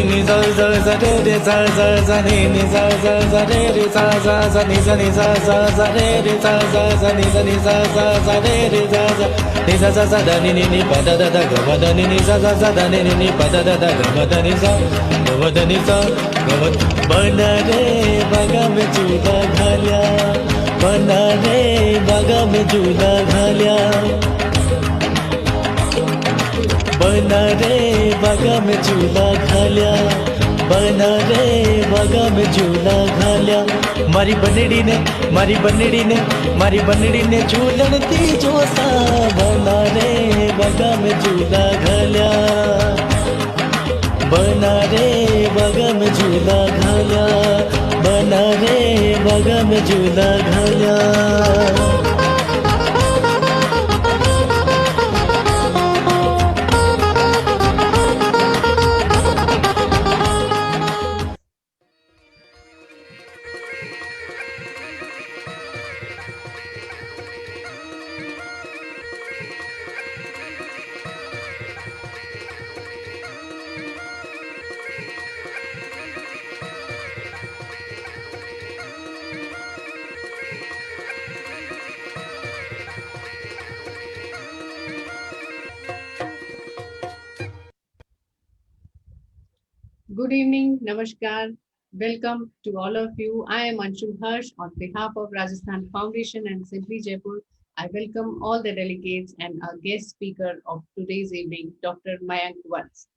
ni za za za re re za za za ni ni za za za re re za za za ni za za re re za za ni za re re za za da ni pa da da ga ma da ni za da ni pa da da ga ma da ni za ga ma da ni za ga ma bana रे बागा में झूला घाल्या बना रे बागा में झूला घाल्या बना रे बागा में झूला घाल्या बना रे बागा में झूला घाल्या मारी बनड़ी ने झूलन दी जोसा बना रे बागा में झूला घाल्या बना रे बागा में झूला घाल्या बना रे बागा में झूला घाल्या Good evening, Namaskar. Welcome to all of you. I am Anshu Harsh on behalf of Rajasthan Foundation and Simply Jaipur. I welcome all the delegates and our guest speaker of today's evening, Dr. Mayank Vats.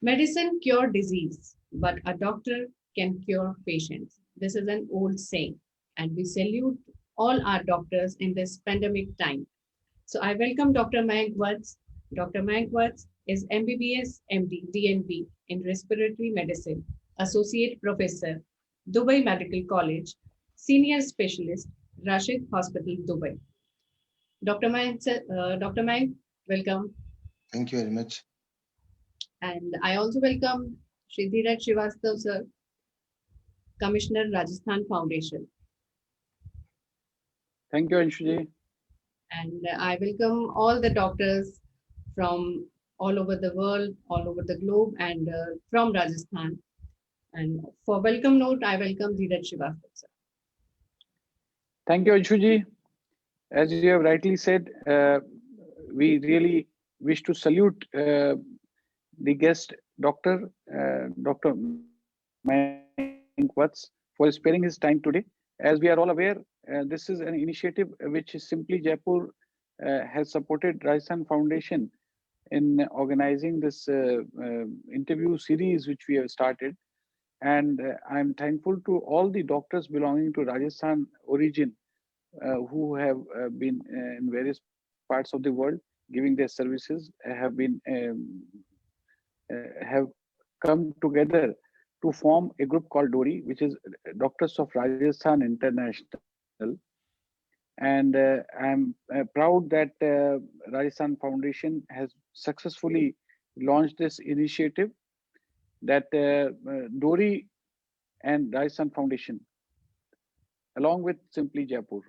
Medicine cure disease, but a doctor can cure patients. This is an old saying, and we salute all our doctors in this pandemic time. So I welcome Dr. Mayank Vats. Dr. Mayank Vats is MBBS, MD, DNB in respiratory medicine, associate professor, Dubai Medical College, senior specialist, Rashid Hospital, Dubai. Dr. Mayank, welcome. Thank you very much. And I also welcome Shri Dheeraj Srivastav, sir, Commissioner, Rajasthan Foundation. Thank you, Anshuji. And I welcome all the doctors from all over the world, all over the globe, and from Rajasthan. And for welcome note, I welcome Dheeraj Srivastav, sir. Thank you, Anshuji. As you have rightly said, we really wish to salute the guest doctor, Dr. Mayank Vats, for sparing his time today. As we are all aware, this is an initiative which Simply Jaipur has supported Rajasthan Foundation in organizing this interview series which we have started. And I'm thankful to all the doctors belonging to Rajasthan origin who have been in various parts of the world giving their services, have come together to form a group called DORI, which is Doctors of Rajasthan International. And I'm proud that Rajasthan Foundation has successfully launched this initiative, that DORI and Rajasthan Foundation, along with Simply Jaipur,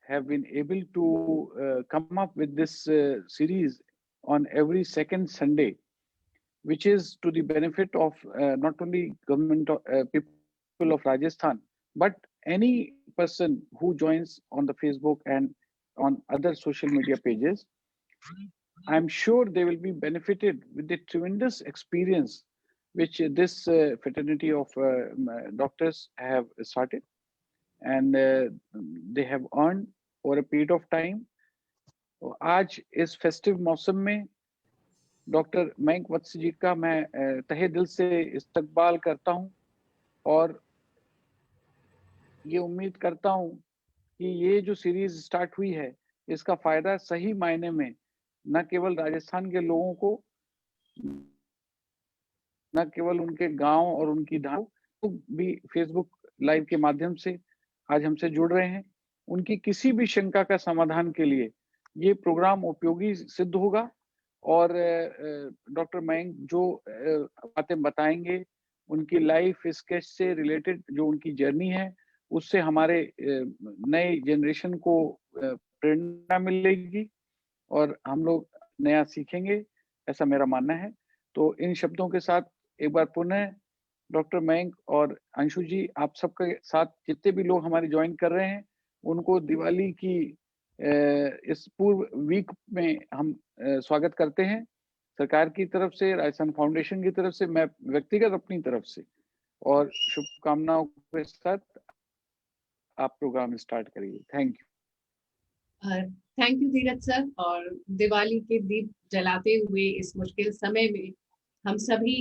have been able to come up with this series on every second Sunday, which is to the benefit of not only government people of Rajasthan, but any person who joins on the Facebook and on other social media pages. I'm sure they will be benefited with the tremendous experience which this fraternity of doctors have started, and they have earned over a period of time. तो आज इस festive मौसम में doctor Mayank वत्स जी का मैं तहे दिल से इस्तकबाल करता हूं, और ये उम्मीद करता हूं कि ये जो सीरीज स्टार्ट हुई है इसका फायदा सही मायने में न केवल राजस्थान के लोगों को, न केवल उनके गांव और उनकी धाम भी फेसबुक लाइव के माध्यम से आज हमसे जुड़ रहे हैं, उनकी किसी भी शंका का समाधान के लिए ये प्रोग्राम उपयोगी सिद्ध होगा। और डॉक्टर मयंक जो बातें बताएंगे उनकी लाइफ स्केच से रिलेटेड, जो उनकी जर्नी है उससे हमारे नए जनरेशन को प्रेरणा मिलेगी और हम लोग नया सीखेंगे, ऐसा मेरा मानना है। तो इन शब्दों के साथ एक बार पुनः डॉक्टर मयंक और अंशु जी, आप सबके साथ जितने भी लोग हमारे ज्वाइन कर रहे हैं उनको दिवाली की इस पूर्व वीक में हम स्वागत करते हैं, सरकार की तरफ से, राजस्थान फाउंडेशन की तरफ से, मैं व्यक्तिगत अपनी तरफ से, और शुभकामनाओं के साथ आप प्रोग्राम स्टार्ट करिए। Thank you. Thank you Dheeraj sir. और दिवाली के दीप जलाते हुए इस मुश्किल समय में हम सभी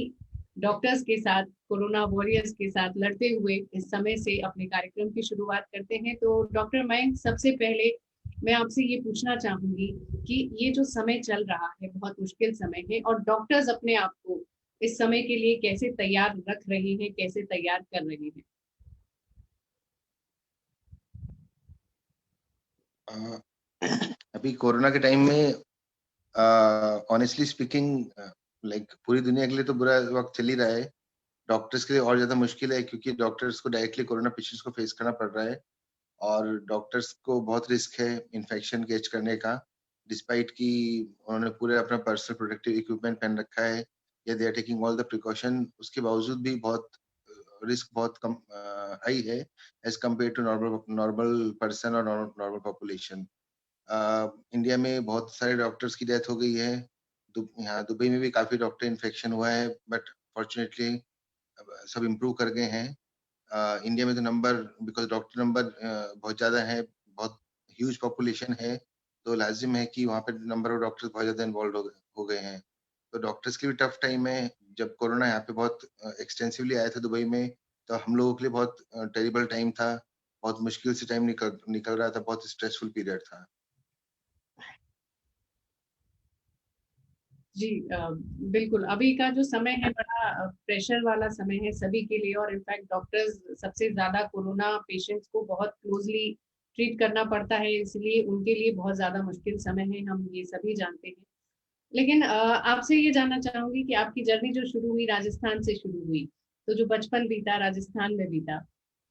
डॉक्टर्स के साथ, कोरोना वॉरियर्स के साथ लड़ते हुए इस समय से अपने कार्यक्रम की शुरुआत करते हैं। तो डॉक्टर मयंक, सबसे पहले मैं आपसे ये पूछना चाहूंगी कि ये जो समय चल रहा है बहुत मुश्किल समय है, और डॉक्टर्स अपने आप को इस समय के लिए कैसे तैयार रख रहे हैं, कैसे तैयार कर रहे हैं? अभी कोरोना के टाइम में ऑनेस्टली स्पीकिंग लाइक पूरी दुनिया के लिए तो बुरा वक्त चल ही रहा है, डॉक्टर्स के लिए और ज्यादा मुश्किल है क्योंकि डॉक्टर्स को डायरेक्टली कोरोना पेशेंट्स को फेस करना पड़ रहा है और डॉक्टर्स को बहुत रिस्क है इन्फेक्शन कैच करने का, डिस्पाइट कि उन्होंने पूरे अपना पर्सनल प्रोटेक्टिव इक्विपमेंट पहन रखा है या they are taking all the precaution, उसके बावजूद भी बहुत रिस्क बहुत कम हाई है as compare to normal person और नॉर्मल पॉपुलेशन। इंडिया में बहुत सारे डॉक्टर्स की डेथ हो गई है, यहाँ दुबई में भी काफी डॉक्टर इन्फेक्शन हुआ है, बट फॉर्चुनेटली सब इम्प्रूव कर गए हैं। इंडिया में तो नंबर, बिकॉज डॉक्टर नंबर बहुत ज्यादा है, बहुत ह्यूज पॉपुलेशन है, तो लाजिम है कि वहाँ पे नंबर ऑफ डॉक्टर्स बहुत ज्यादा इन्वॉल्व हो गए हैं। तो डॉक्टर्स के लिए टफ टाइम है। जब कोरोना यहाँ पे बहुत एक्सटेंसिवली आया था दुबई में, तो हम लोगों के लिए बहुत टेरिबल टाइम था, बहुत मुश्किल से टाइम निकल रहा था, बहुत स्ट्रेसफुल पीरियड था। जी बिल्कुल, अभी का जो समय है बड़ा प्रेशर वाला समय है सभी के लिए, और इनफैक्ट डॉक्टर्स सबसे ज्यादा कोरोना पेशेंट्स को बहुत क्लोजली ट्रीट करना पड़ता है, इसलिए उनके लिए बहुत ज्यादा मुश्किल समय है, हम ये सभी जानते हैं। लेकिन आपसे ये जानना चाहूंगी कि आपकी जर्नी जो शुरू हुई, राजस्थान से शुरू हुई, तो जो बचपन बीता राजस्थान में बीता,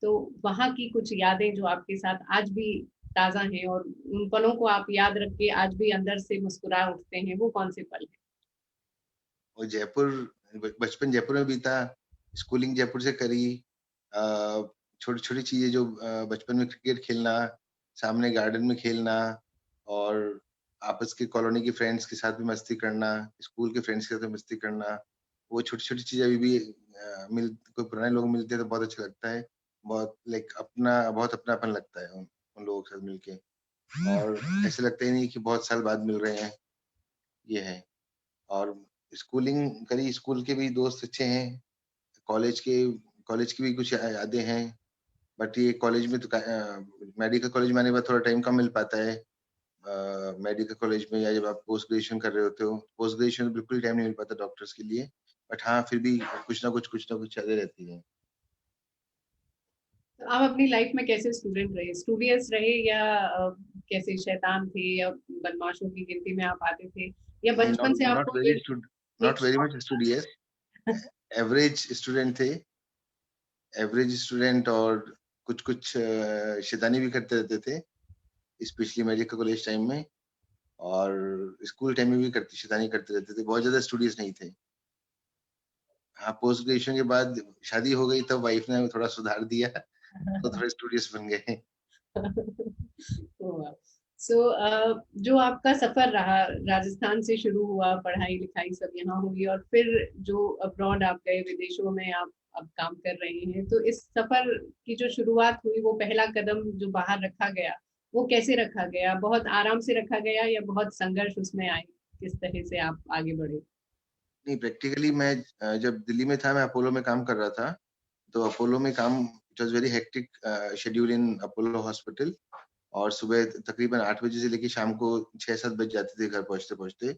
तो वहाँ की कुछ यादें जो आपके साथ आज भी ताजा हैं और उन पलों को आप याद रख के आज भी अंदर से मुस्कुरा उठते हैं, वो कौन से पल हैं? और जयपुर, बचपन जयपुर में बीता, स्कूलिंग जयपुर से करी, छोटी छोटी चीजें जो बचपन में क्रिकेट खेलना, सामने गार्डन में खेलना, और आपस के कॉलोनी के फ्रेंड्स के साथ भी मस्ती करना, स्कूल के फ्रेंड्स के साथ भी मस्ती करना, वो छोटी छोटी चीजें अभी भी कोई पुराने लोग मिलते हैं तो बहुत अच्छा लगता है, बहुत लाइक बहुत अपनापन लगता है उन लोगों के साथ मिलके, और ऐसे लगता ही नहीं कि बहुत साल बाद मिल रहे हैं, ये है। और स्कूलिंग करी, स्कूल के भी दोस्त अच्छे हैं, कॉलेज की भी कुछ यादें हैं, बट ये कॉलेज में तो मेडिकल कॉलेज में आने के बाद थोड़ा टाइम कम मिल पाता है। मेडिकल कॉलेज में या जब आप पोस्ट ग्रेजुएशन कर रहे होते हो, पोस्ट ग्रेजुएशन में बिल्कुल टाइम नहीं मिल पाता डॉक्टर्स के लिए, बट हाँ फिर भी कुछ ना कुछ यादें रहती है। आप अपनी लाइफ में कैसे स्टूडेंट रहे, स्टूडियस रहे, या कैसे शैतान थे, या बदमाशों की गिनती में आप आते थे, या बचपन से आपको not very much studious, average student थे, एवरेज स्टूडेंट, और कुछ शैतानी भी करते रहते थे, स्पेशली मेडिकल कॉलेज टाइम में, और स्कूल टाइम में भी शैतानी करते रहते थे, बहुत ज्यादा स्टूडियस नहीं थे। हाँ, पोस्ट ग्रेजुएशन के बाद शादी हो गई तब वाइफ ने थोड़ा सुधार दिया तो थोड़े स्टूडियस बन गए। जो आपका सफर रहा, राजस्थान से शुरू हुआ, पढ़ाई लिखाई सब यहाँ हुई, और फिर जो अब्रॉड आप गए, विदेशों में आप अब काम कर रहे हैं, तो इस सफर की जो शुरुआत हुई, वो पहला कदम जो बाहर रखा गया, वो कैसे रखा गया? बहुत आराम से रखा गया या बहुत संघर्ष उसमें आए? किस तरह से आप आगे बढ़े? नहीं, प्रैक्टिकली मैं जब दिल्ली में था, मैं अपोलो में काम कर रहा था। तो अपोलो में काम, it was very hectic schedule in Apollo hospital, और सुबह तकरीबन 8 बजे से लेके शाम को 6-7 बज जाते थे घर पहुंचते।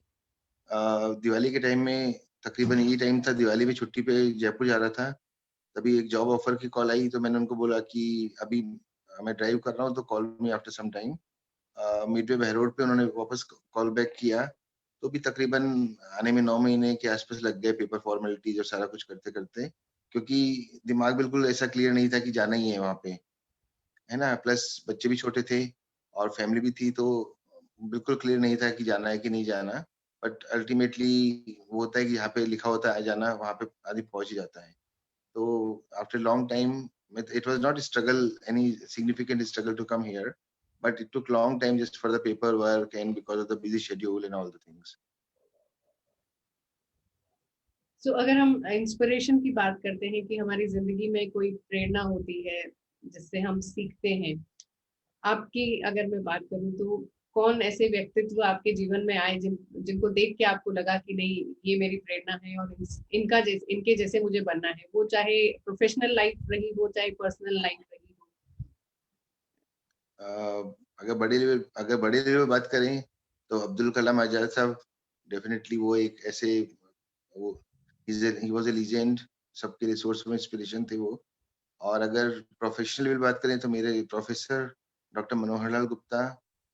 दिवाली के टाइम में तकरीबन यही टाइम था, दिवाली में छुट्टी पे जयपुर जा रहा था। तभी एक जॉब ऑफर की कॉल आई, तो मैंने उनको बोला कि अभी मैं ड्राइव कर रहा हूँ, तो call me after some time. Midway Behror पे उन्होंने वापस कॉल बैक किया, तो भी तकरीबन आने में 9 महीने के आसपास लग गए, पेपर फॉर्मेलिटीज और सारा कुछ करते करते, क्योंकि दिमाग बिल्कुल ऐसा क्लियर नहीं था कि जाना ही है वहाँ पे, है ना। प्लस बच्चे भी छोटे थे और फैमिली भी थी, तो बिल्कुल क्लियर नहीं था कि जाना है कि नहीं जाना। बट अल्टीमेटली वो होता है कि यहाँ पे लिखा होता है आ जाना, वहाँ पे आदमी पहुंच ही जाता है। तो after long time, it was not a struggle, any significant struggle to come here, but it took long time just for the paperwork and because of the busy schedule and all the things. अगर हम inspiration की बात करते हैं कि हमारी जिंदगी में कोई प्रेरणा होती है जिससे हम सीखते हैं, आपकी अगर मैं बात करूं तो कौन ऐसे व्यक्तित्व आपके जीवन में आए जिनको देख के आपको लगा कि नहीं, ये मेरी प्रेरणा है और इनके जैसे मुझे बनना है? वो चाहे प्रोफेशनल लाइफ रही हो, चाहे पर्सनल लाइफ रही हो। अगर बड़े लेवल बात करें तो अब्दुल कलाम आजाद साहब, डेफिनेटली वो एक ऐसे, वो ही वाज अ लीजेंड, सबके लिए सोर्स ऑफ इंस्पिरेशन थे वो। और अगर प्रोफेशनल लेवल बात करें तो मेरे professor doctor Manohar Lal Gupta,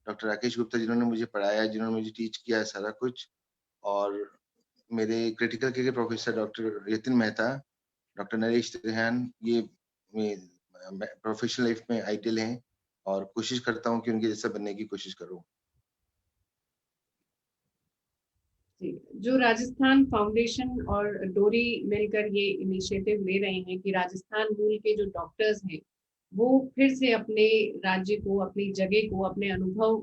doctor Rakesh Gupta, जिन्होंने मुझे पढ़ाया, जिन्होंने मुझे टीच किया है सारा कुछ। और मेरे क्रिटिकल केयर के professor doctor Yatin Mehta, doctor Naresh Trehan, ये प्रोफेशनल लाइफ में आइडियल हैं, और कोशिश करता हूँ कि उनके जैसा बनने की कोशिश करूँ। जो राजस्थान फाउंडेशन और डोरी मिलकर ये इनिशिएटिव ले रहे हैं कि राजस्थान मूल के जो डॉक्टर्स हैं वो फिर से अपने राज्य को, अपनी जगह को, अपने अनुभव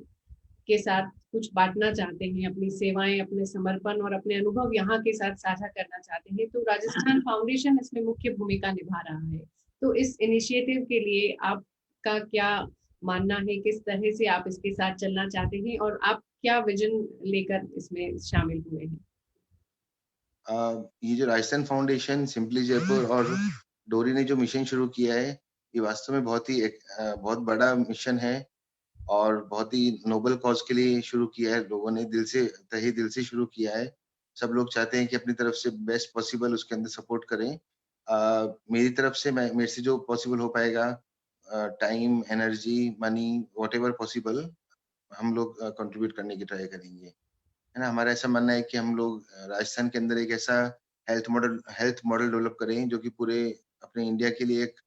के साथ कुछ बांटना चाहते हैं, अपनी सेवाएं, अपने समर्पण और अपने अनुभव यहाँ के साथ साझा करना चाहते हैं, तो राजस्थान फाउंडेशन इसमें मुख्य भूमिका निभा रहा है। तो इस इनिशिएटिव के लिए आपका क्या मानना है? किस तरह से आप इसके साथ चलना चाहते हैं और आप क्या विजन लेकर इसमें शामिल हुए हैं? ये जो राजस्थान फाउंडेशन, सिंपली जयपुर और डोरी ने जो मिशन शुरू किया है, ये वास्तव में बहुत बड़ा मिशन है और बहुत ही नोबल कॉज के लिए शुरू किया है। लोगों ने दिल से, तहे दिल से शुरू किया है। सब लोग चाहते हैं कि अपनी तरफ से बेस्ट पॉसिबल उसके अंदर सपोर्ट करें। मेरी तरफ से, मेरे से जो पॉसिबल हो पाएगा, time, energy, money, whatever possible, हम लोग कंट्रीब्यूट करने की ट्राई करेंगे, है ना। हमारा ऐसा मानना है कि हम लोग राजस्थान के अंदर एक ऐसा हेल्थ मॉडल डेवलप करें जो कि पूरे अपने इंडिया के लिए एक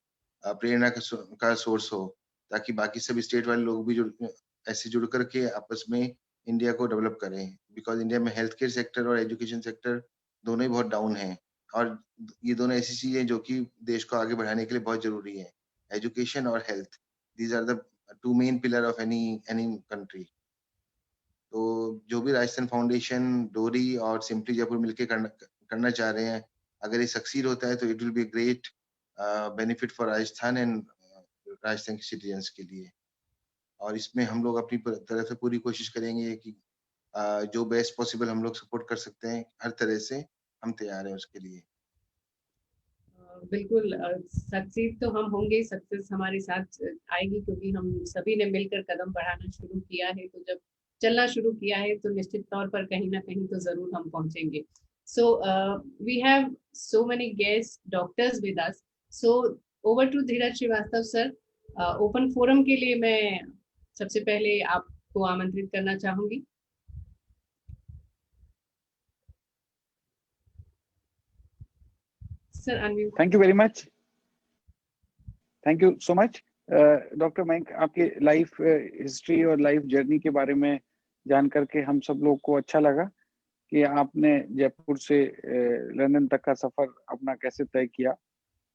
प्रेरणा का सोर्स हो, ताकि बाकी सभी स्टेट वाले लोग भी ऐसे जुड़ करके आपस में इंडिया को डेवलप करें। बिकॉज इंडिया में हेल्थ केयर सेक्टर और एजुकेशन सेक्टर दोनों ही बहुत डाउन है, और ये दोनों ऐसी चीजें जो कि देश को आगे बढ़ाने के लिए बहुत जरूरी है। एजुकेशन और health, these are the two main pillar of any country. तो जो भी राजस्थान फाउंडेशन, डोरी और सिंपली जयपुर मिलकर करना चाह रहे हैं, अगर ये सक्सीड होता है तो it will be great benefit for Rajasthan and Rajasthan के सिटीजन्स के लिए। और इसमें हम लोग अपनी तरफ से पूरी कोशिश करेंगे कि जो बेस्ट पॉसिबल हम लोग सपोर्ट कर सकते हैं, हर तरह से हम तैयार हैं उसके लिए। बिल्कुल, सक्सेस तो हम होंगे, सक्सेस हमारे साथ आएगी, क्योंकि हम सभी ने मिलकर कदम बढ़ाना शुरू किया है। तो जब चलना शुरू किया है तो निश्चित तौर पर कहीं ना कहीं तो जरूर हम पहुंचेंगे। So we have so many guest doctors with us, so over to Dheeraj Srivastava sir. Open forum के लिए मैं सबसे पहले आपको आमंत्रित करना चाहूंगी। Sir, unmute. Thank you very much, thank you so much. Doctor Mayank, आपकी लाइफ हिस्ट्री और लाइफ जर्नी के बारे में जान करके हम सब लोग को अच्छा लगा कि आपने जयपुर से लंदन तक का सफर अपना कैसे तय किया,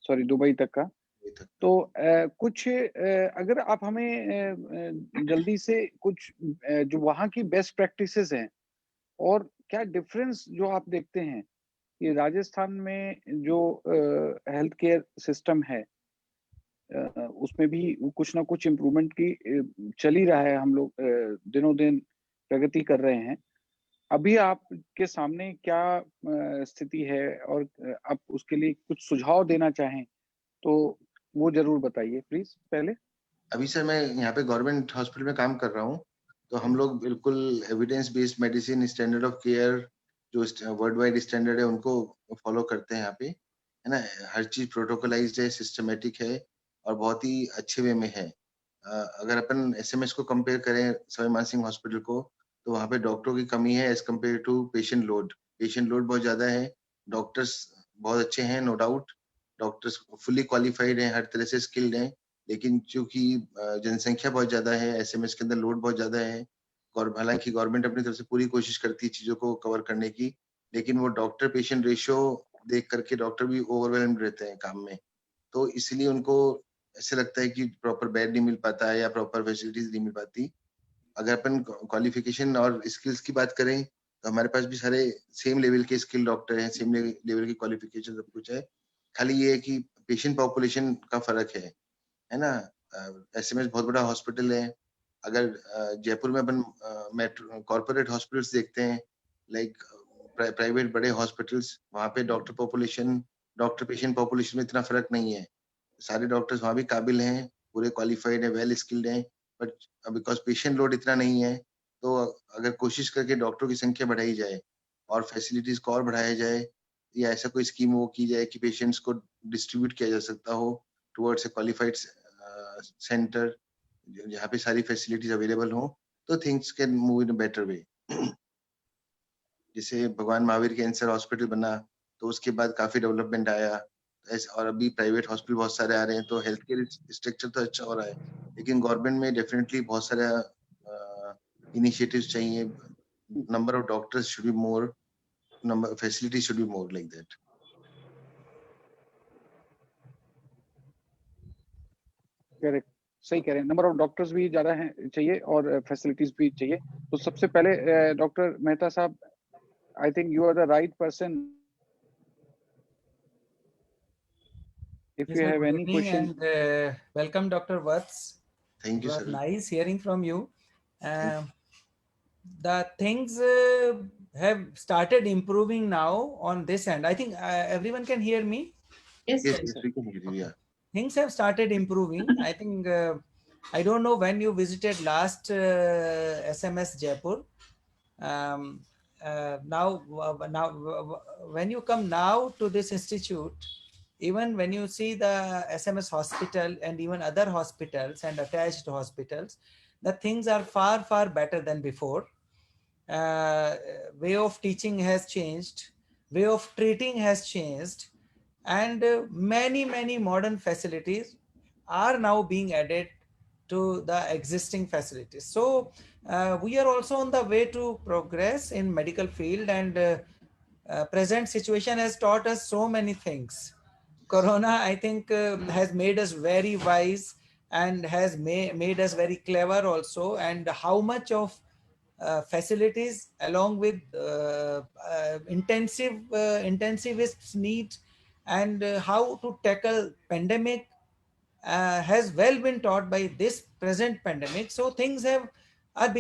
सॉरी दुबई तक का। तो कुछ अगर आप हमें जल्दी से कुछ जो वहाँ की बेस्ट प्रैक्टिसेस हैं और क्या डिफरेंस जो आप देखते हैं कि राजस्थान में जो हेल्थ केयर सिस्टम है उसमें भी कुछ ना कुछ इम्प्रूवमेंट की चल ही रहा है, हम लोग दिनों दिन प्रगति कर रहे हैं। अभी आपके सामने क्या स्थिति है और आप उसके लिए कुछ सुझाव देना चाहें तो वो जरूर बताइए प्लीज पहले। अभी सर मैं यहाँ पे गवर्नमेंट हॉस्पिटल में काम कर रहा हूँ, तो हम लोग बिल्कुल evidence based medicine, standard of care जो वर्ल्ड वाइड स्टैंडर्ड है उनको फॉलो करते हैं यहाँ पे, है ना। हर चीज प्रोटोकोलाइज्ड है, सिस्टमेटिक है और बहुत ही अच्छे वे में है। अगर अपन एसएमएस को कंपेयर करें सवाई मानसिंह हॉस्पिटल को, तो वहाँ पे डॉक्टरों की कमी है as compare to patient load. Patient load बहुत ज्यादा है, डॉक्टर्स बहुत अच्छे हैं, no doubt. Doctors fully qualified हैं, हर तरह से स्किल्ड हैं, लेकिन चूंकि जनसंख्या बहुत ज्यादा है, एसएमएस के अंदर लोड बहुत ज्यादा है। और हालांकि गवर्नमेंट अपनी तरफ से पूरी कोशिश करती है चीजों को कवर करने की, लेकिन वो डॉक्टर पेशेंट रेशियो देख करके डॉक्टर भी ओवरवेल्म्ड रहते हैं काम में। तो इसलिए उनको ऐसे लगता है कि प्रॉपर बेड नहीं मिल पाता है या प्रॉपर फैसिलिटीज नहीं मिल पाती। अगर अपन क्वालिफिकेशन और स्किल्स की बात करें तो हमारे पास भी सारे सेम लेवल के स्किल डॉक्टर हैं, सेम लेवल की क्वालिफिकेशन सब कुछ है। खाली ये है कि पेशेंट पॉपुलेशन का फर्क है ना। एसएमएस बहुत बड़ा हॉस्पिटल है। अगर जयपुर में अपन मेट्रो कॉर्पोरेट हॉस्पिटल्स देखते हैं, लाइक प्राइवेट बड़े हॉस्पिटल्स, वहाँ पे डॉक्टर पेशेंट पॉपुलेशन में इतना फर्क नहीं है। सारे डॉक्टर्स वहाँ भी काबिल हैं, पूरे क्वालिफाइड है, वेल स्किल्ड हैं, बट बिकॉज पेशेंट लोड इतना नहीं है, तो अगर कोशिश करके डॉक्टरों की संख्या बढ़ाई जाए और फैसिलिटीज को और बढ़ाया जाए, या ऐसा कोई स्कीम वो की जाए कि पेशेंट्स को डिस्ट्रीब्यूट किया जा सकता हो टुवर्ड्स ए क्वालिफाइड सेंटर जहाँ पे सारी फैसिलिटीज अवेलेबल हो, तो things can move in a better way. जैसे भगवान महावीर कैंसर हॉस्पिटल बना, तो उसके बाद काफी डेवलपमेंट आया, और अभी प्राइवेट हॉस्पिटल बहुत सारे आ रहे हैं, तो हेल्थ केयर स्ट्रक्चर तो अच्छा हो रहा है। लेकिन गवर्नमेंट में डेफिनेटली बहुत सारे इनिशिएटिव्स चाहिए। Number of doctors should be more, number facilities should be more, like that. Correct, सही कह रहे हैं, नंबर ऑफ डॉक्टर्स भी ज्यादा हैं चाहिए और फैसिलिटीज भी चाहिए। तो सबसे पहले डॉक्टर मेहता साहब, I think you are the right person if Yes, you sir, have good any evening question. and welcome, Dr. Vats. Thank It you was sir. nice hearing from you. The things have started improving now on this end. I think everyone can hear me. Yes, yes sir. Yes, we can hear you. Things have started improving. I think I don't know when you visited last SMS Jaipur. Um, now when you come now to this institute, even when you see the SMS hospital and even other hospitals and attached hospitals, the things are far better than before. Way of teaching has changed, way of treating has changed, and many modern facilities are now being added to the existing facilities. So we are also on the way to progress in medical field, and present situation has taught us so many things. Corona, I think, has made us very wise and has made us very clever also, and how much of facilities along with intensivist needs, and how to tackle pandemic has well been taught by this present pandemic. So things are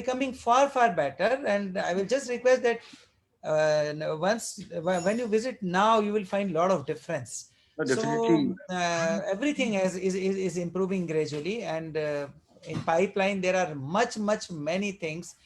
becoming far better, and I will just request that when you visit now, you will find a lot of difference. So definitely. everything is improving gradually, and in pipeline there are much many things.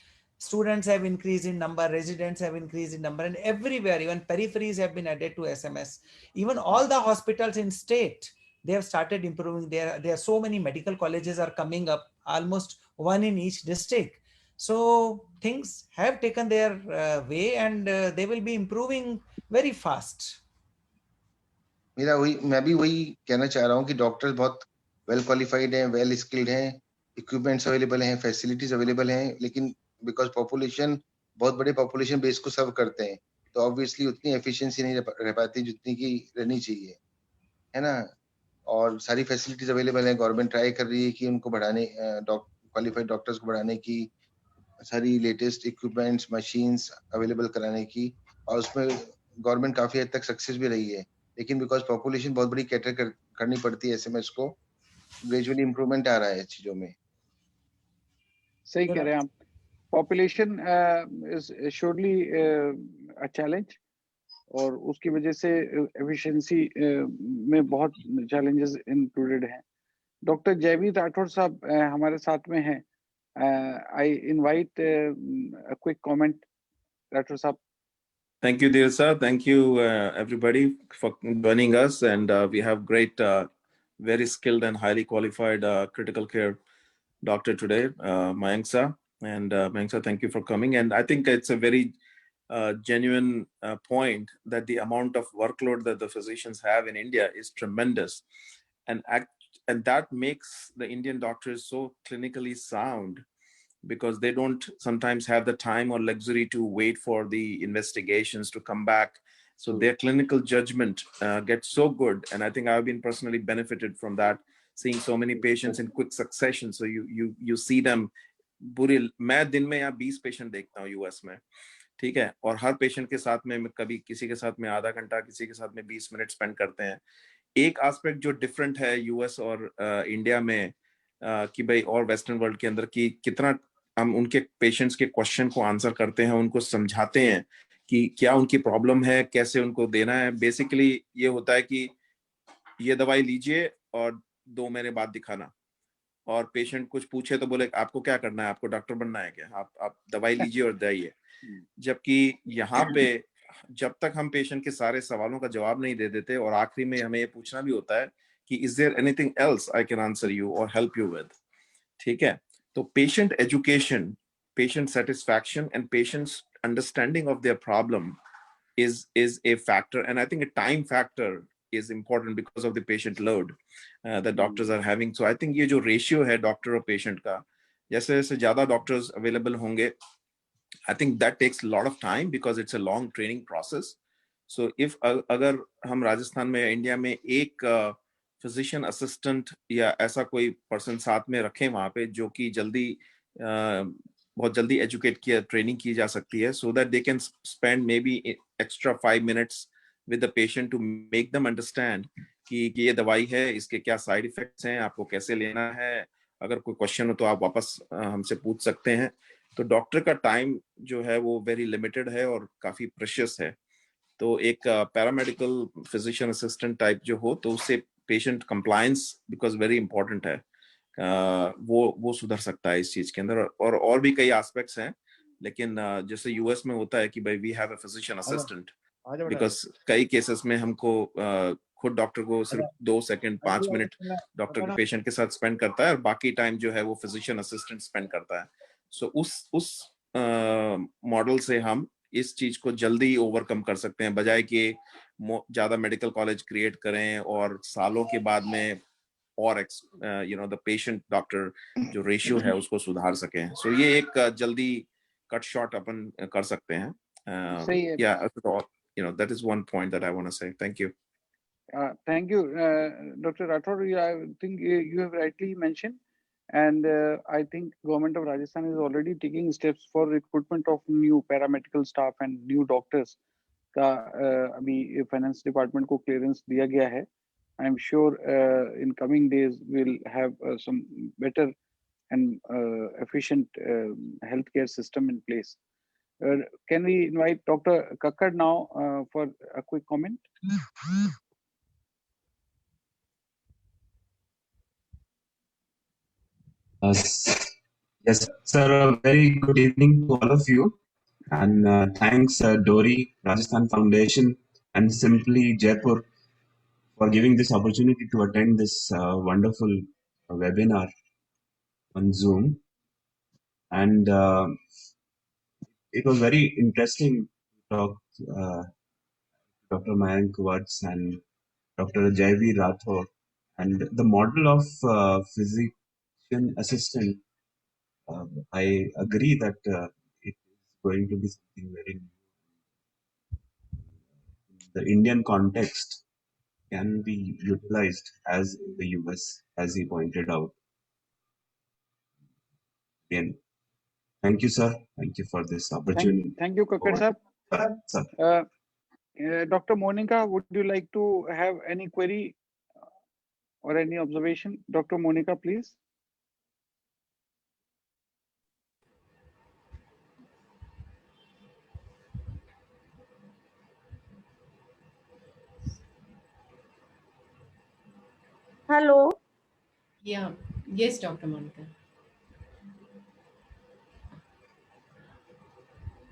Students have increased in number, residents have increased in number, and everywhere, even peripheries have been added to SMS. Even all the hospitals in state, they have started improving. There are so many medical colleges are coming up, almost one in each district. So things have taken their way, and they will be improving very fast. मैं भी वही कहना चाह रहा हूँ कि doctors बहुत well qualified हैं, वेल स्किल्ड हैं, इक्विपमेंट्स अवेलेबल हैं, फैसिलिटीज अवेलेबल हैं, लेकिन बिकॉज पॉपुलेशन बहुत बड़े पॉपुलेशन बेस को सर्व करते हैं, तो ऑब्वियसली उतनी एफिशिएंसी नहीं रह पाती जितनी की रहनी चाहिए, है ना। और सारी फैसिलिटीज अवेलेबल है। गवर्नमेंट ट्राई कर रही है कि उनको बढ़ाने, क्वालिफाइड डॉक्टर्स को बढ़ाने की, सारी लेटेस्ट इक्विपमेंट्स मशीन्स अवेलेबल कराने की, और उसमें गवर्नमेंट काफी हद तक सक्सेस भी रही है। लेकिन बिकॉज पॉपुलेशन बहुत बड़ी कैटर करनी पड़ती है, ऐसे में इसको ग्रेजुअली इम्प्रूवमेंट आ रहा है चीजों में। सही कह रहे हैं आप। Population is surely a challenge, और उसकी वजह से एफिशिएंसी में बहुत चैलेंजेस इंक्लूडेड हैं। डॉक्टर जयवीर राठौर साहब हमारे साथ में हैं। I invite a quick comment, Rathore साहब। Thank you, dear sir. Thank you, everybody, for joining us. And we have great, very skilled and highly qualified critical care doctor today, Mayank sir. And Mayank sir, thank you for coming. And I think it's a very genuine point that the amount of workload that the physicians have in India is tremendous. And that makes the Indian doctors so clinically sound, because they don't sometimes have the time or luxury to wait for the investigations to come back. So their clinical judgment gets so good. And I think I've been personally benefited from that, seeing so many patients in quick succession. So you see them बुरी, मैं दिन में यहाँ 20 patient देखता हूँ US में, ठीक है, और हर पेशेंट के साथ में कभी किसी के साथ में आधा घंटा, किसी के साथ में 20 मिनट स्पेंड करते हैं। एक एस्पेक्ट जो डिफरेंट है यूएस और इंडिया में कि भाई, और वेस्टर्न वर्ल्ड के अंदर, कि कितना हम उनके पेशेंट्स के क्वेश्चन को आंसर करते हैं, उनको समझाते हैं कि क्या उनकी प्रॉब्लम है, कैसे उनको देना है। बेसिकली ये होता है कि ये दवाई लीजिए और 2 महीने बाद दिखाना, और पेशेंट कुछ पूछे तो बोले आपको क्या करना है, आपको डॉक्टर बनना है क्या, आप दवाई लीजिए और जाइए। जबकि यहाँ पे जब तक हम पेशेंट के सारे सवालों का जवाब नहीं दे देते, और आखिरी में हमें ये पूछना भी होता है कि is there anything else I can answer you or help you with, ठीक है। तो patient education, patient satisfaction and patients understanding of their problem is a factor, and I think a time factor is important because of the patient load that doctors are having. So I think ये जो ratio है doctor और patient का, जैसे जैसे ज्यादा doctors available होंगे, I think that takes a lot of time because it's a long training process. So if अगर हम राजस्थान में या इंडिया में एक फिजिशियन असिस्टेंट या ऐसा कोई पर्सन साथ में रखें वहां पे, जो कि जल्दी बहुत जल्दी एजुकेट किया, ट्रेनिंग की जा सकती है, so that they can spend maybe extra 5 minutes with the patient to make them understand कि ये दवाई है, इसके क्या साइड इफेक्ट्स हैं, आपको कैसे लेना है, अगर कोई क्वेश्चन हो तो आप वापस हमसे पूछ सकते हैं। तो डॉक्टर का टाइम जो है वो वेरी लिमिटेड है और काफी प्रेशियस है। तो एक पैरामेडिकल फिजिशियन असिस्टेंट टाइप जो हो, तो उससे patient compliance because very important है, वो सुधर सकता है इस चीज के अंदर। और भी कई एस्पेक्ट्स हैं, लेकिन जैसे यूएस में होता है कि भाई we have a physician assistant, because कई केसेस में हमको खुद डॉक्टर को सिर्फ 2 सेकंड 5 मिनट डॉक्टर के पेशेंट के साथ स्पेंड करता है, और बाकी टाइम जो है वो फिजिशियन असिस्टेंट स्पेंड करता है। सो उस मॉडल से हम इस चीज को जल्दी ओवरकम कर सकते हैं, बजाय कि ज्यादा मेडिकल कॉलेज क्रिएट करें और सालों के बाद में और द पेशेंट डॉक्टर जो रेशियो है उसको सुधार सकें। सो ये एक जल्दी कट शॉट अपन कर सकते हैं। सही है। That is one point that I want to say. Thank you. Thank you, Dr. Rathod. I think you have rightly mentioned, and I think government of Rajasthan is already taking steps for recruitment of new paramedical staff and new doctors का अभी finance department को clearance दिया गया है। I am sure in coming days we'll have some better and efficient healthcare system in place. Can we invite Dr. Kakkar now for a quick comment? Yes, sir. A very good evening to all of you, and thanks Dori Rajasthan Foundation and Simply Jaipur for giving this opportunity to attend this wonderful webinar on Zoom. And it was very interesting to talk Dr. Mayank Watts and Dr. Jaiveer Rathore, and the model of physician assistant. I agree that it is going to be something very new. The Indian context, can be utilized as in the US, as he pointed out. Again, thank you, sir. Thank you for this opportunity. Thank you, Kakkar sir. Sir. Dr. Monica, would you like to have any query or any observation? Dr. Monica, please. Hello. Yeah. Yes, Dr. Monica.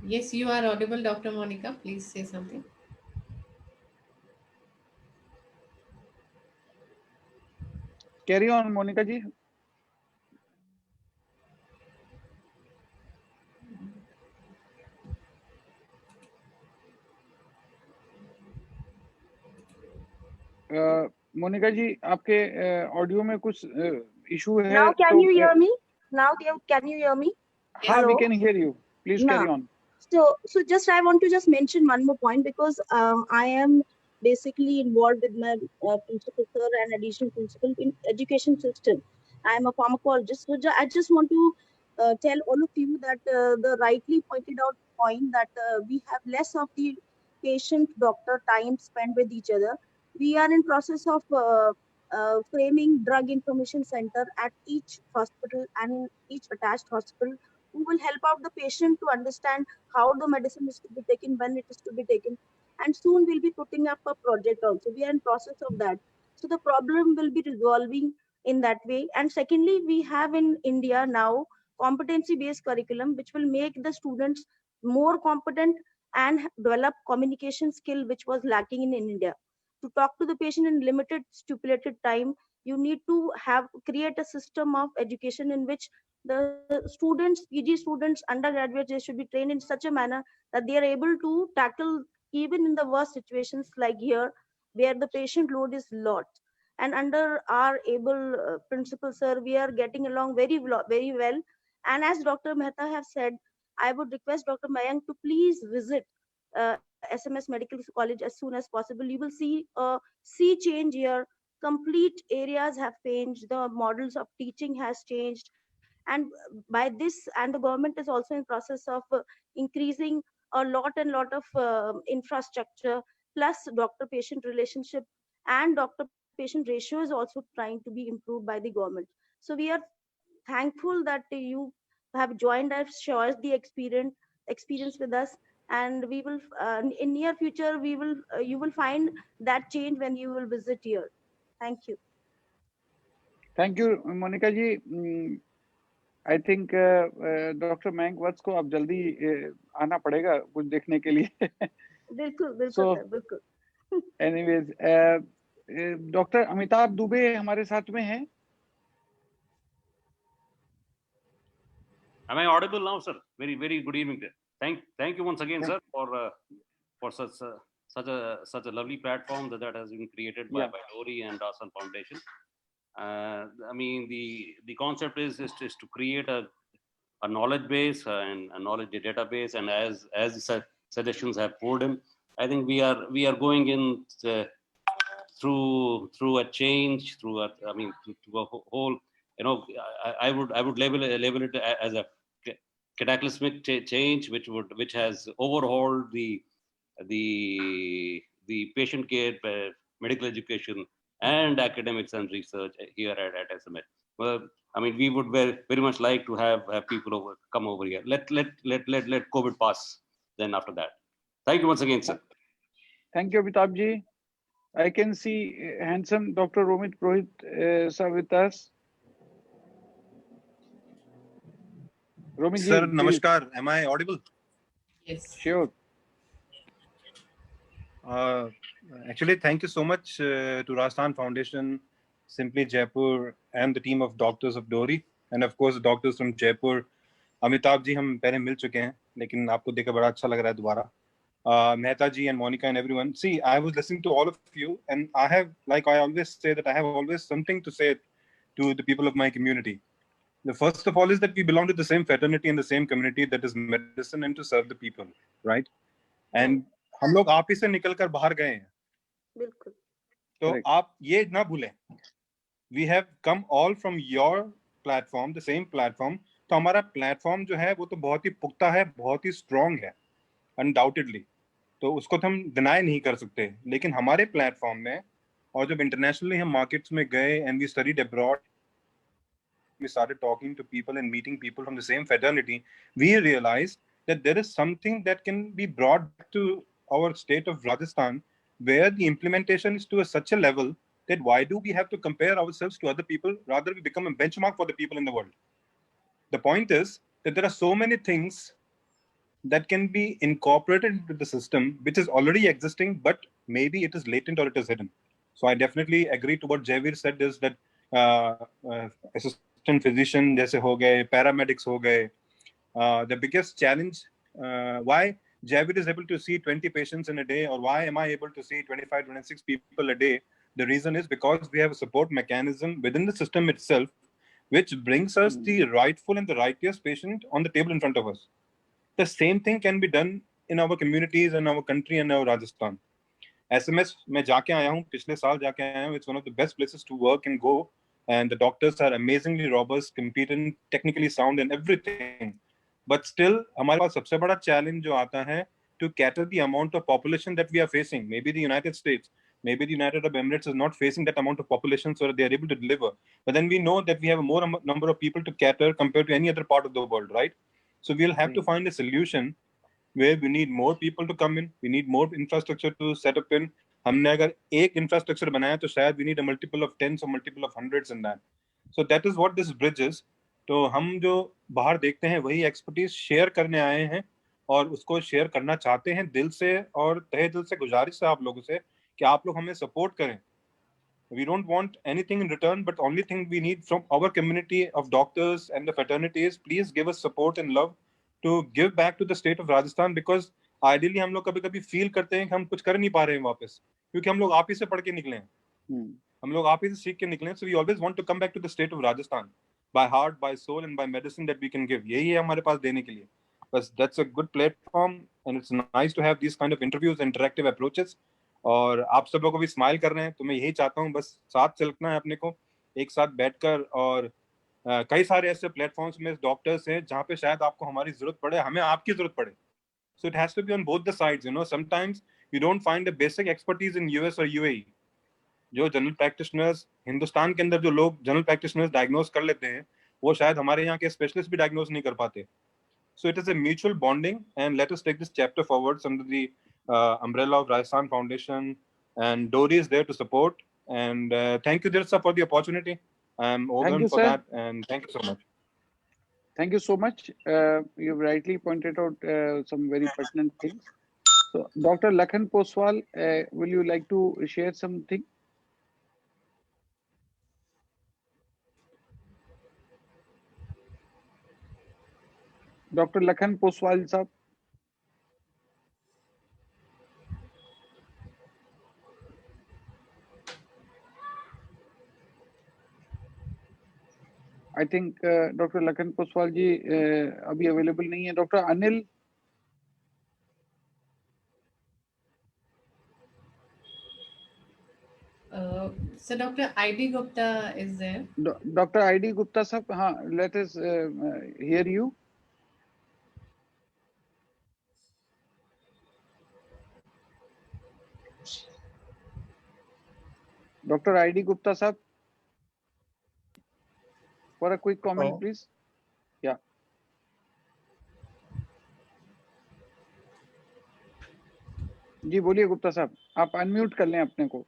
Yes, you are audible, Dr. Monica. Please say something. Carry on, Monica ji. Monika जी आपके audio में कुछ issue है Now can तो you hear me? Now can you hear me? हाँ, we Hello? can hear you. Please carry on. So just I want to just mention one more point because I am basically involved with my principal sir and additional principal in education system. I am a pharmacologist. So I just want to tell all of you that the rightly pointed out point that we have less of the patient doctor time spent with each other. We are in process of framing drug information center at each hospital and in each attached hospital who will help out the patient to understand how the medicine is to be taken, when it is to be taken. And soon we'll be putting up a project also. We are in process of that. So the problem will be resolving in that way. And secondly, we have in India now competency-based curriculum, which will make the students more competent and develop communication skill, which was lacking in India. To talk to the patient in limited stipulated time, you need to create a system of education in which the students, PG students, undergraduates, they should be trained in such a manner that they are able to tackle even in the worst situations like here, where the patient load is lot. And under our able principal sir, we are getting along very well. And as Dr. Mehta have said, I would request Dr. Mayank to please visit SMS Medical College as soon as possible. You will see a sea change here. Complete areas have changed. The models of teaching has changed. And by this, and the government is also in process of increasing a lot of infrastructure, plus doctor patient relationship and doctor patient ratio is also trying to be improved by the government. So we are thankful that you have joined us, shared the experience with us, and we will in near future we will you will find that change when you will visit here. Thank you. Thank you, Monica ji. I think Dr. Mayank Vats को अब जल्दी आना पड़ेगा कुछ देखने के लिए. बिल्कुल So, सर, बिल्कुल. anyways, Dr. Amitabh Dubey हमारे साथ में हैं. Am I audible now, sir? Very good evening. Thank you once again, sir, for such a lovely platform that has been created by Dori and Dasan Foundation. I mean, the concept is to create a knowledge base and a knowledge database, and as the suggestions have poured in, I think we are going in through a change, through a whole. You know, I would label it as a cataclysmic change, which has overhauled the patient care, medical education, and academics and research here at SMS. Well, I mean, we would very much like to have people come over here. Let COVID pass. Then after that, thank you once again, sir. Thank you, Amitabh ji. I can see handsome Dr. Romit Purohit sir with us. Romit ji, Sir, namaskar. Am I audible? Yes. Sure. Actually, thank you so much to Rajasthan Foundation, Simply Jaipur, and the team of doctors of Dori, and of course, the doctors from Jaipur. Amitabh ji, हम पहले मिल चुके हैं, लेकिन आपको देखकर बड़ा अच्छा लग रहा है दोबारा. Mehta ji and Monica and everyone. See, I was listening to all of you, and I have, like I always say, that I have always something to say to the people of my community. The first of all is that we belong to the same fraternity and the same community, that is medicine and to serve the people, right? And हम लोग आप ही से निकल कर बाहर गए हैं. बिल्कुल. तो Correct. आप ये ना भूलें, we have come all from your platform, the same platform. तो हमारा प्लेटफॉर्म जो है वो तो बहुत ही पुख्ता है, बहुत ही स्ट्रांग है अनडाउटेडली, तो उसको तो हम डिनाई नहीं कर सकते. लेकिन हमारे प्लेटफॉर्म में, और जब इंटरनेशनली हम मार्केट्स में गए and we studied abroad, we started talking to people and meeting people from the same fraternity, we realized that there is something that can be brought to our state of Rajasthan, where the implementation is to such a level that why do we have to compare ourselves to other people? Rather, we become a benchmark for the people in the world. The point is that there are so many things that can be incorporated into the system, which is already existing, but maybe it is latent or it is hidden. So I definitely agree to what Javeer said, is that assistant physician जैसे हो गए, paramedics हो गए, the biggest challenge, why Javeer is able to see 20 patients in a day, or why am I able to see 25, 26 people a day? The reason is because we have a support mechanism within the system itself, which brings us the rightful and the righteous patient on the table in front of us. The same thing can be done in our communities and our country and our Rajasthan. SMS में जाके आया हूँ, पिछले साल जाके आया हूँ. It's one of the best places to work and go, and the doctors are amazingly robust, competent, technically sound and everything. But still, हमारे पास सबसे बड़ा challenge जो आता है to cater the amount of population that we are facing. Maybe the United States, maybe the United Arab Emirates is not facing that amount of population, so that they are able to deliver. But then we know that we have a more number of people to cater compared to any other part of the world, right? So we'll have to find a solution where we need more people to come in, we need more infrastructure to set up in. हमने अगर एक infrastructure बनाया तो शायद we need a multiple of tens or multiple of hundreds in that. So that is what this bridge is. तो हम जो बाहर देखते हैं वही expertise share करने आए हैं, और उसको share करना चाहते हैं दिल से, और तहे दिल से गुजारिश है आप लोगों से कि आप लोग हमें support करें. We don't want anything in return, but only thing we need from our community of doctors and the fraternity is please give us support and love to give back to the state of Rajasthan, because ideally हम लोग कभी-कभी feel करते हैं कि हम कुछ कर नहीं पा रहे हैं वापस, क्योंकि हम लोग आप ही से पढ़ के निकले हैं, हम लोग आप ही से सीख के निकले हैं. So we always want to come back to the state of Rajasthan by heart, by soul and by medicine that we can give. यही है हमारे पास देने के लिए. बस that's a good platform and it's nice to have these kind of interviews, interactive approaches. और आप सब लोग अभी स्माइल कर रहे हैं, तो मैं यही चाहता हूँ, बस साथ चलना है अपने को, एक साथ बैठकर. और कई सारे ऐसे प्लेटफॉर्म्स में डॉक्टर्स हैं जहाँ पे शायद आपको हमारी जरूरत पड़े, हमें आपकी जरूरत पड़े. So it has to be on both the sides, you know. Sometimes you don't find the basic expertise in US or UAE. जो जनरल प्रैक्टिशनर्स हिंदुस्तान के अंदर, जो लोग जनरल प्रैक्टिशनर्स डायग्नोज कर लेते हैं, वो शायद हमारे यहाँ के स्पेशलिस्ट भी डायग्नोज नहीं कर पाते. So it is a mutual bonding, and let us take this chapter forwards under the umbrella of Rajasthan Foundation, and Dori is there to support. And thank you, Dirsa, for the opportunity. I'm honored for that, and thank you so much. Thank you so much. You've rightly pointed out some very pertinent things. So, Dr. Lakhan Poswal, will you like to share something? Dr. Lakhan Poswal, sir. I think Dr. Lakhan Poswal ji अभी available नहीं है. Dr. Anil. So Dr. I.D. Gupta is there. Dr. I.D. Gupta sir, हाँ, let us hear you. Dr. I.D. Gupta sir, for a quick comment, please. Yeah. जी बोलिए गुप्ता साहब, आप unmute कर लें अपने को.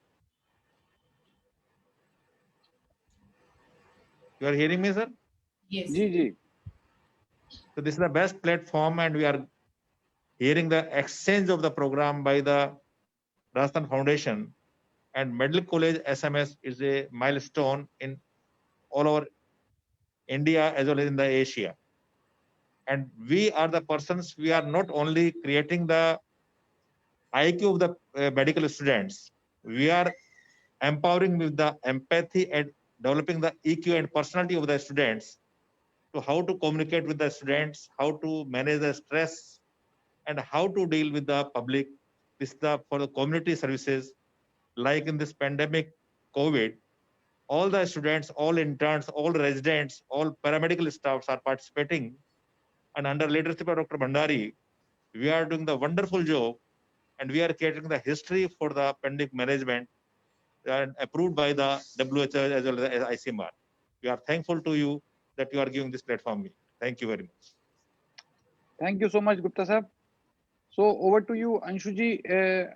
You are hearing me, sir? Yes. Ji ji. So this is the best platform, and we are hearing the exchange of the program by the Rajasthan Foundation, and Medical College SMS is a milestone in all over India as well as in the Asia. And we are the persons, we are not only creating the IQ of the medical students, we are empowering with the empathy and developing the EQ and personality of the students, to how to communicate with the students, how to manage the stress, and how to deal with the public. This is for the community services. like in this pandemic COVID, all the students, all interns, all residents, all paramedical staffs are participating. And under leadership of Dr. Bhandari, we are doing the wonderful job, and we are creating the history for the pandemic management and approved by the WHO as well as ICMR. We are thankful to you that you are giving this platform. Thank you very much. Thank you so much, Gupta sir. So over to you, Anshuji.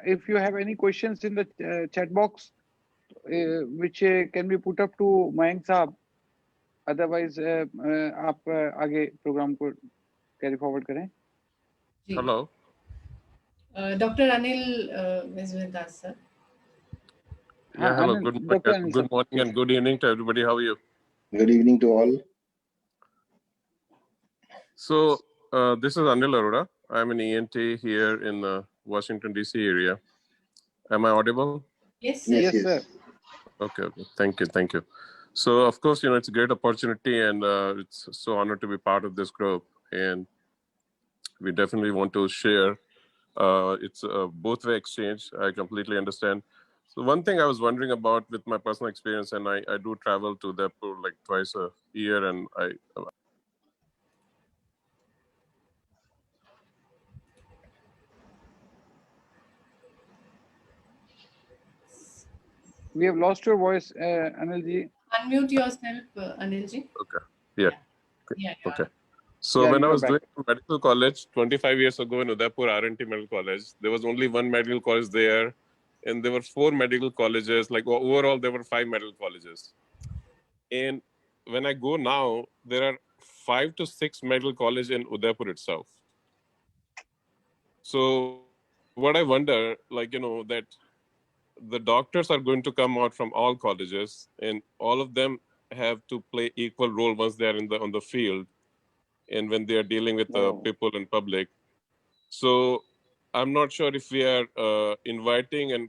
If you have any questions in the chat box, which can be put up to Mayank साहब, otherwise आप आगे program को carry forward करें. Hello. Dr. Anil is with us, sir. Yeah, hello. Anil, Good Dr. morning, Anil, good sir. morning and good evening to everybody. How are you? Good evening to all. So this is Anil Arora. I'm an ENT here in the Washington, D.C. area. Am I audible? Yes, sir. Yes, sir. Okay. Thank you. So, of course, it's a great opportunity, and it's so honored to be part of this group. And we definitely want to share. It's a both-way exchange. I completely understand. So one thing I was wondering about with my personal experience, and I do travel to Udaipur like twice a year, and We have lost your voice, Anilji. Unmute yourself, Anilji. Okay. Yeah. Yeah. Okay. So Yeah, when I you are was back. doing medical college 25 years ago in Udaipur R&T Medical College, there was only one medical college there, and there were 4 medical colleges. Like overall, there were 5 medical colleges. And when I go now, there are 5 to 6 medical colleges in Udaipur itself. So what I wonder, that the doctors are going to come out from all colleges, and all of them have to play equal role once they are on the field, and when they are dealing with people in public. So I'm not sure if we are inviting and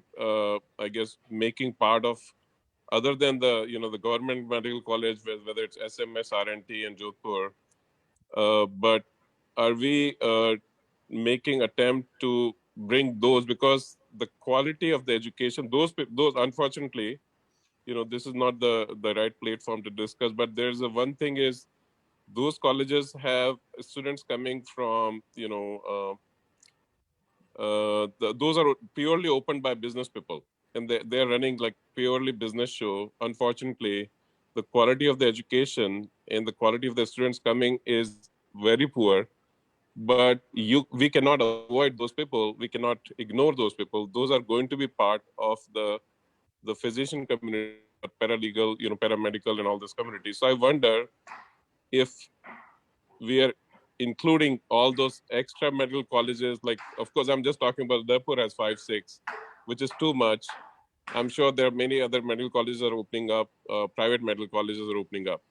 I guess making part of, other than the government medical college, whether it's SMS, RNT, and Jodhpur, but are we making attempt to bring those, because the quality of the education, those unfortunately, this is not the right platform to discuss, but there's one thing is, those colleges have students coming from, those are purely opened by business people, and they're running like purely business show. Unfortunately, the quality of the education and the quality of the students coming is very poor. But we cannot avoid those people. We cannot ignore those people. Those are going to be part of the physician community, paralegal, paramedical, and all this community. So I wonder if we are including all those extra medical colleges. Like, of course, I'm just talking about Udaipur has 5, 6, which is too much. I'm sure there are many other medical colleges are opening up, private medical colleges are opening up.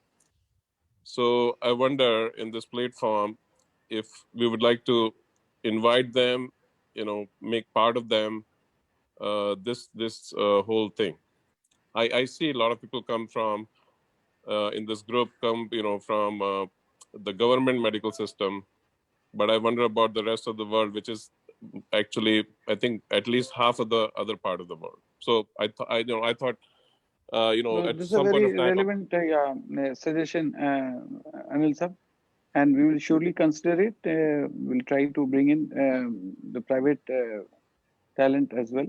So I wonder in this platform if we would like to invite them, make part of them, this whole thing. I see a lot of people come from, in this group, from the government medical system, but I wonder about the rest of the world, which is actually, I think, at least half of the other part of the world. So I thought, at This is a some point very of time, relevant suggestion, Anil sir, and we will surely consider it. We'll try to bring in the private talent as well.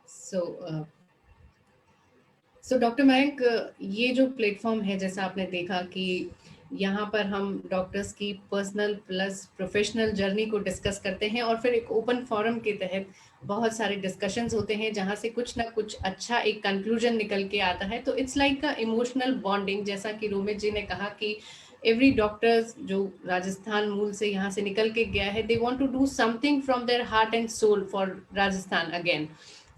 So doctor Mayank, ये जो platform है, जैसा आपने देखा कि यहाँ पर हम डॉक्टर्स की पर्सनल प्लस प्रोफेशनल जर्नी को डिस्कस करते हैं, और फिर एक ओपन फोरम के तहत बहुत सारे डिस्कशंस होते हैं, जहाँ से कुछ ना कुछ अच्छा एक कंक्लूजन निकल के आता है. तो it's like a emotional bonding, जैसा कि रोमित जी ने कहा कि एवरी डॉक्टर्स जो राजस्थान मूल से यहाँ से निकल के गया है, they want to do something from their heart and soul for Rajasthan again.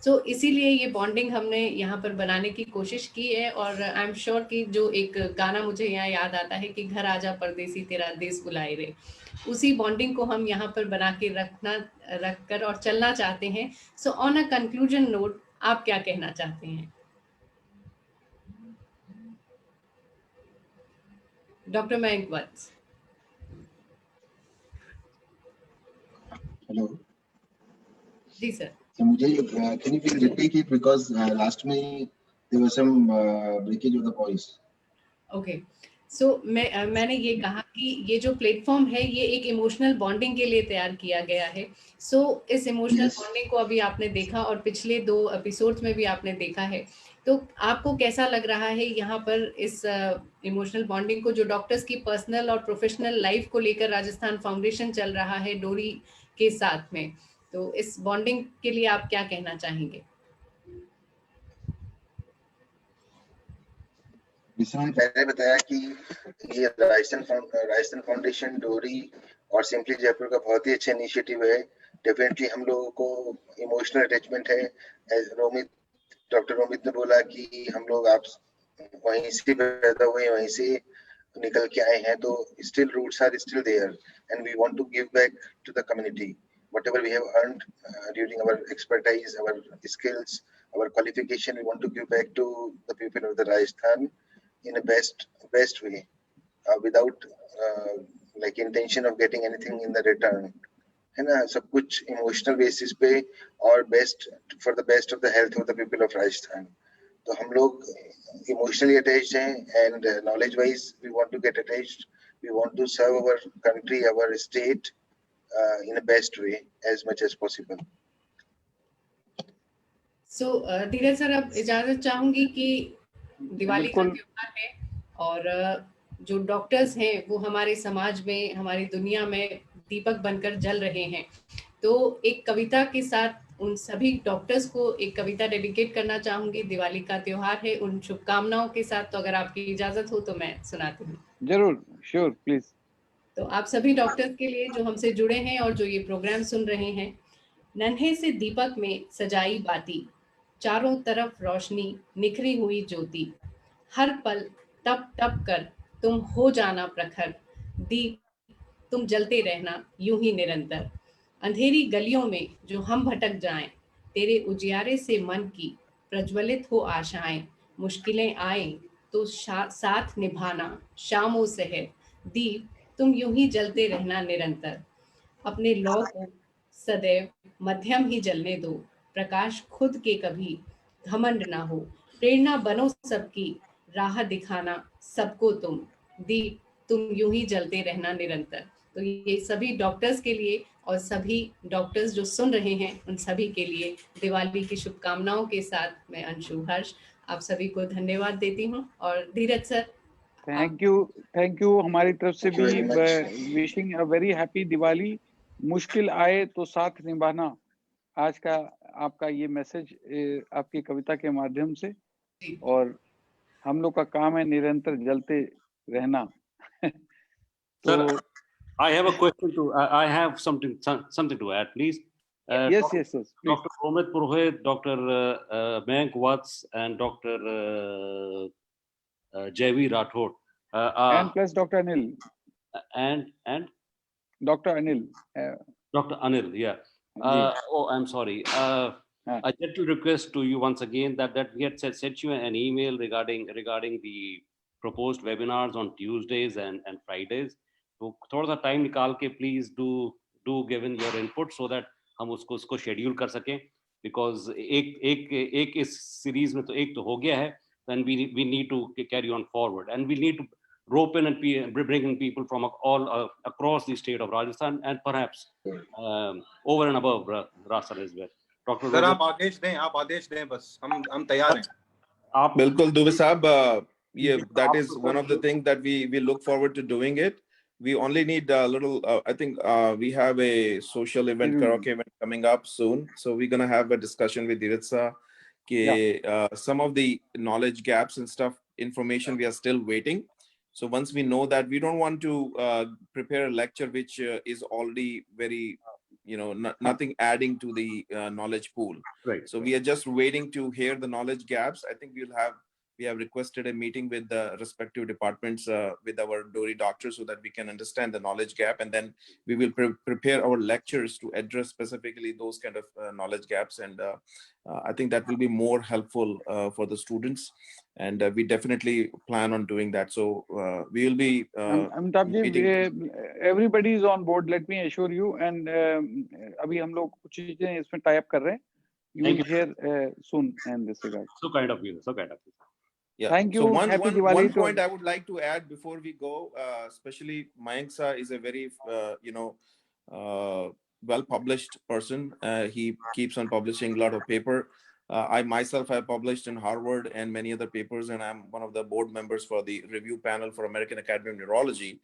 So इसीलिए ये बॉन्डिंग हमने यहाँ पर बनाने की कोशिश की है. और आई एम श्योर कि जो एक गाना मुझे यहाँ याद आता है कि घर आजा परदेसी तेरा देश बुलाए रे, उसी बॉन्डिंग को हम यहाँ पर बना के रखकर और चलना चाहते हैं. So on a conclusion note, आप क्या कहना चाहते हैं doctor Mayank Vats? Hello ji sir. So can you please repeat it because last में there was some breakage of the voice. Okay so मैंने ये कहा कि ये जो प्लेटफॉर्म है ये एक इमोशनल बॉन्डिंग के लिए तैयार किया गया है। सो इस इमोशनल Yes. बॉन्डिंग को अभी आपने देखा और पिछले 2 एपिसोड्स में भी आपने देखा है, तो आपको कैसा लग रहा है यहाँ पर इस इमोशनल बॉन्डिंग को, जो डॉक्टर्स की पर्सनल और प्रोफेशनल लाइफ को लेकर राजस्थान फाउंडेशन चल रहा है डोरी के साथ में, तो इस बॉन्डिंग के लिए आप क्या कहना चाहेंगे? जिसमें मैंने पहले बताया कि ये राजस्थान फाउंडेशन डोरी और सिंपली जयपुर का बहुत ही अच्छा इनिशिएटिव है। डेफिनेटली हम लोगों को इमोशनल अटैचमेंट है। डॉक्टर रोमित ने बोला कि हम लोग आप वहीं से पैदा हुए, वहीं से निकल के आए हैं, तो still roots are still there and we want to give back to the community whatever we have earned during our expertise, our skills, our qualification. We want to give back to the people of the Rajasthan in a best way, without like intention of getting anything in the return, है ना? सब कुछ emotional basis पे और best for the best of the health of the people of Rajasthan. तो हम लोग emotionally attached हैं and knowledge wise we want to get attached, we want to serve our country, our state in a best way as much as possible. So Dheeraj sir, अब इजाजत चाहूंगी कि दिवाली का त्योहार है और जो डॉक्टर्स हैं वो हमारे समाज में, हमारी दुनिया में दीपक बनकर जल रहे हैं, तो एक कविता के साथ उन सभी डॉक्टर्स को एक कविता डेडिकेट करना चाहूंगी। दिवाली का त्योहार है, उन शुभकामनाओं के साथ, तो अगर आपकी इजाजत हो तो मैं सुनाती हूँ। जरूर, श्योर, प्लीज। तो आप सभी डॉक्टर्स के लिए जो हमसे जुड़े हैं और जो ये प्रोग्राम सुन रहे हैं, नन्हे से दीपक में सजाई बाती, चारों तरफ रोशनी निखरी हुई ज्योति, हर पल तप तप कर तुम हो जाना प्रखर, दीप तुम जलते रहना यूं ही निरंतर। अंधेरी गलियों में जो हम भटक जाएं, तेरे उजियारे से मन की प्रज्वलित हो आशाएं, मुश्किलें आए तो साथ निभाना शामों सहर, दीप तुम यूं ही जलते रहना निरंतर। अपने लौ को सदैव मध्यम ही जलने दो, प्रकाश खुद के कभी घमंड ना हो, प्रेरणा बनो सबकी राह दिखाना सबको तुम, दीप तुम यूं ही जलते रहना निरंतर। तो ये सभी डॉक्टर्स के लिए और सभी डॉक्टर्स जो सुन रहे हैं उन सभी के लिए दिवाली की शुभकामनाओं के साथ मैं अंशु हर्ष आप सभी को धन्यवाद देती हूँ। और धीरज सर, थैंक यू हमारी तरफ से भी, wishing a very happy Diwali. मुश्किल आए तो साथ निभाना, आज का आपका ये मैसेज आपकी कविता के माध्यम से, और हम लोग का काम है निरंतर जलते रहना। Sir, I have a question to. I have something to add, please. Yes, please. Dr. Romit Purohit, Dr. Mayank Watts, and Dr. Jaivi Rathod. And plus Dr. Anil. And Dr. Anil. Dr. Anil, yeah. Oh, I'm sorry. A gentle request to you once again that we had sent you an email regarding the proposed webinars on Tuesdays and Fridays. तो थोड़ा सा time निकाल के please do given your input so that हम उसको schedule कर सकें, because एक इस सीरीज में तो एक तो हो गया है, then we need to carry on forward and we need to rope in and bring in people from all across the state of Rajasthan and perhaps over and above Rajasthan as well. Dr. Sir आप आदेश दें बस, हम तैयार हैं। आप बिल्कुल दुबे साहब, that is one of the things that we look forward to doing it. We only need a little, I think we have a social event, karaoke event coming up soon. So we're going to have a discussion with Dhirat some of the knowledge gaps and stuff, information we are still waiting. So once we know that, we don't want to prepare a lecture which is already very, nothing adding to the knowledge pool. Right. So we are just waiting to hear the knowledge gaps. I think we have requested a meeting with the respective departments with our Dori doctors so that we can understand the knowledge gap, and then we will prepare our lectures to address specifically those kind of knowledge gaps, and I think that will be more helpful for the students, and we definitely plan on doing that. So we will be everybody is on board, let me assure you, and अभी हम लोग कुछ चीजें इसमें tie up कर रहे हैं, you Thank will hear soon in this regard. So kind of you. So kind of you. Yeah. Thank So you. one Happy one Diwali one to point I would like to add before we go, especially Mayank sir is a very well published person. He keeps on publishing a lot of paper. I myself have published in Harvard and many other papers, and I'm one of the board members for the review panel for American Academy of Neurology.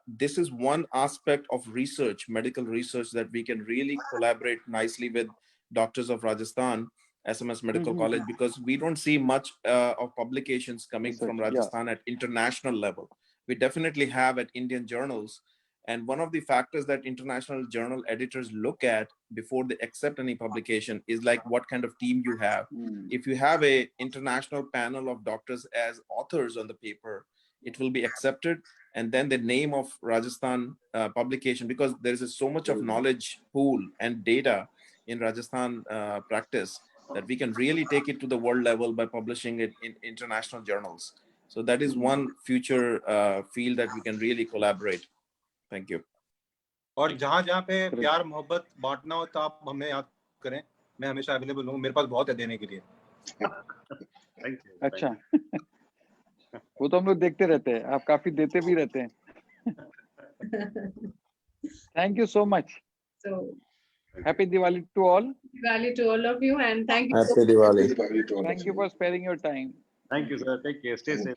This is one aspect of research, medical research, that we can really collaborate nicely with doctors of Rajasthan, SMS Medical College, because we don't see much of publications coming Research, from yeah. Rajasthan at international level. We definitely have at Indian journals. And one of the factors that international journal editors look at before they accept any publication is like what kind of team you have. If you have a international panel of doctors as authors on the paper, it will be accepted. And then the name of Rajasthan publication, because there is so much of knowledge pool and data in Rajasthan practice that we can really take it to the world level by publishing it in international journals. So that is one future field that we can really collaborate. Thank you. और जहाँ जहाँ पे प्यार मोहब्बत बांटना हो तो आप हमें याद करें, मैं हमेशा अवेलेबल हूँ, मेरे पास बहुत है देने के लिए. Thank you. अच्छा. वो तो हम लोग देखते रहते हैं, आप काफी देते भी रहते हैं. Thank you so much. So Happy Diwali to all. Diwali to all of you, and thank you. Happy Diwali. Thank you for sparing your time. Thank you, sir. Take care. Stay safe.